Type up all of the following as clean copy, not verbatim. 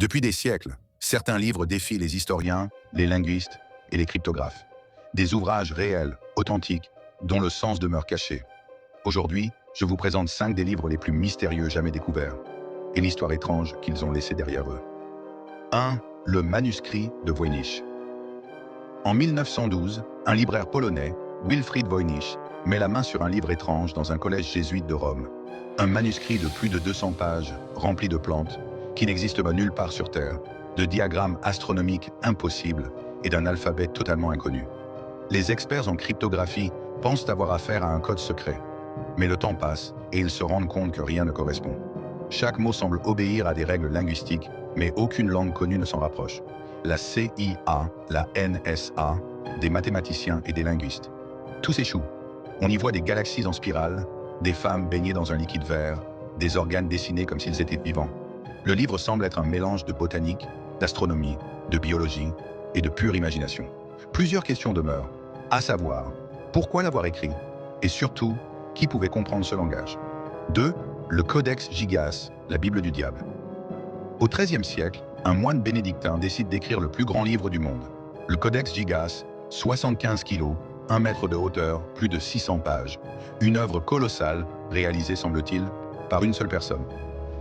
Depuis des siècles, certains livres défient les historiens, les linguistes et les cryptographes. Des ouvrages réels, authentiques, dont le sens demeure caché. Aujourd'hui, je vous présente 5 des livres les plus mystérieux jamais découverts et l'histoire étrange qu'ils ont laissée derrière eux. 1. Le manuscrit de Voynich. En 1912, un libraire polonais, Wilfried Voynich, met la main sur un livre étrange dans un collège jésuite de Rome. Un manuscrit de plus de 200 pages, rempli de plantes, qui n'existe pas nulle part sur Terre, de diagrammes astronomiques impossibles et d'un alphabet totalement inconnu. Les experts en cryptographie pensent avoir affaire à un code secret. Mais le temps passe et ils se rendent compte que rien ne correspond. Chaque mot semble obéir à des règles linguistiques, mais aucune langue connue ne s'en rapproche. La CIA, la NSA, des mathématiciens et des linguistes. Tous échouent. On y voit des galaxies en spirale, des femmes baignées dans un liquide vert, des organes dessinés comme s'ils étaient vivants. Le livre semble être un mélange de botanique, d'astronomie, de biologie et de pure imagination. Plusieurs questions demeurent, à savoir, pourquoi l'avoir écrit? Et surtout, qui pouvait comprendre ce langage? 2. Le Codex Gigas, la Bible du diable. Au XIIIe siècle, un moine bénédictin décide d'écrire le plus grand livre du monde. Le Codex Gigas, 75 kilos, 1 mètre de hauteur, plus de 600 pages. Une œuvre colossale, réalisée, semble-t-il, par une seule personne.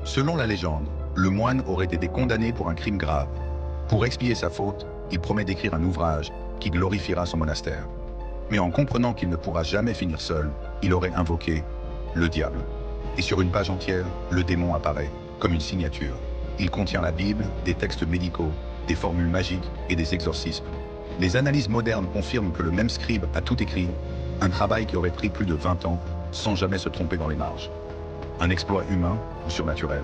Selon la légende, le moine aurait été condamné pour un crime grave. Pour expier sa faute, il promet d'écrire un ouvrage qui glorifiera son monastère. Mais en comprenant qu'il ne pourra jamais finir seul, il aurait invoqué le diable. Et sur une page entière, le démon apparaît, comme une signature. Il contient la Bible, des textes médicaux, des formules magiques et des exorcismes. Les analyses modernes confirment que le même scribe a tout écrit, un travail qui aurait pris plus de 20 ans, sans jamais se tromper dans les marges. Un exploit humain ou surnaturel.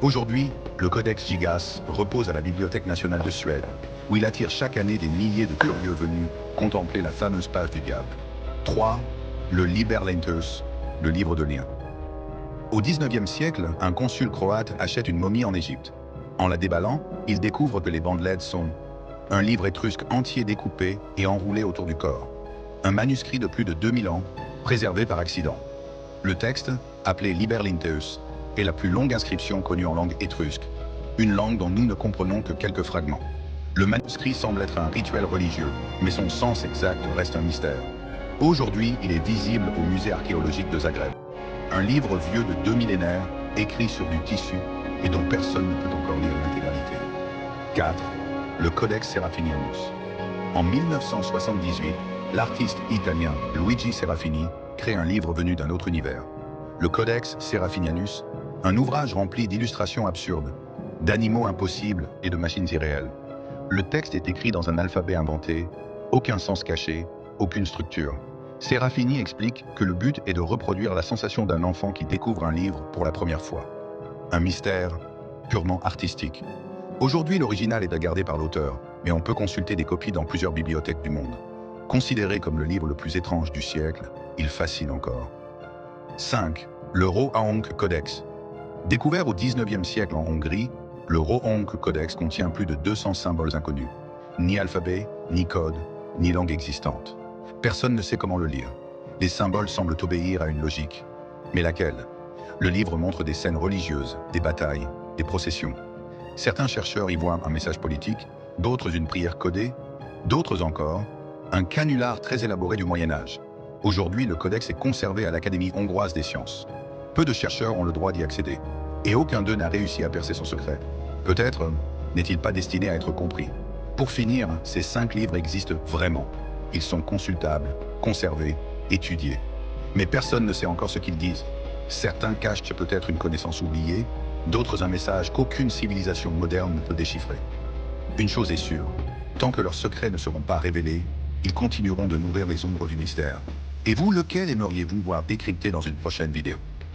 Aujourd'hui, le Codex Gigas repose à la Bibliothèque nationale de Suède, où il attire chaque année des milliers de curieux venus contempler la fameuse page du diable. 3. Le Liber Lentus, le livre de liens. Au XIXe siècle, un consul croate achète une momie en Égypte. En la déballant, il découvre que les bandelettes sont un livre étrusque entier découpé et enroulé autour du corps. Un manuscrit de plus de 2000 ans, préservé par accident. Le texte, appelé Liber Lentus, est la plus longue inscription connue en langue étrusque, une langue dont nous ne comprenons que quelques fragments. Le manuscrit semble être un rituel religieux, mais son sens exact reste un mystère. Aujourd'hui, il est visible au musée archéologique de Zagreb. Un livre vieux de 2 millénaires, écrit sur du tissu et dont personne ne peut encore lire l'intégralité. 4. Le Codex Serafinianus. En 1978, l'artiste italien Luigi Serafini crée un livre venu d'un autre univers. Le Codex Serafinianus, un ouvrage rempli d'illustrations absurdes, d'animaux impossibles et de machines irréelles. Le texte est écrit dans un alphabet inventé, aucun sens caché, aucune structure. Serafini explique que le but est de reproduire la sensation d'un enfant qui découvre un livre pour la première fois. Un mystère purement artistique. Aujourd'hui, l'original est à garder par l'auteur, mais on peut consulter des copies dans plusieurs bibliothèques du monde. Considéré comme le livre le plus étrange du siècle, il fascine encore. 5. Le Rohank Codex. Découvert au XIXe siècle en Hongrie, le Rohank Codex contient plus de 200 symboles inconnus. Ni alphabet, ni code, ni langue existante. Personne ne sait comment le lire. Les symboles semblent obéir à une logique. Mais laquelle? Le livre montre des scènes religieuses, des batailles, des processions. Certains chercheurs y voient un message politique, d'autres une prière codée, d'autres encore un canular très élaboré du Moyen-Âge. Aujourd'hui, le codex est conservé à l'Académie hongroise des sciences. Peu de chercheurs ont le droit d'y accéder, et aucun d'eux n'a réussi à percer son secret. Peut-être n'est-il pas destiné à être compris. Pour finir, ces 5 livres existent vraiment. Ils sont consultables, conservés, étudiés. Mais personne ne sait encore ce qu'ils disent. Certains cachent peut-être une connaissance oubliée, d'autres un message qu'aucune civilisation moderne ne peut déchiffrer. Une chose est sûre, tant que leurs secrets ne seront pas révélés, ils continueront de nourrir les ombres du mystère. Et vous, lequel aimeriez-vous voir décrypté dans une prochaine vidéo?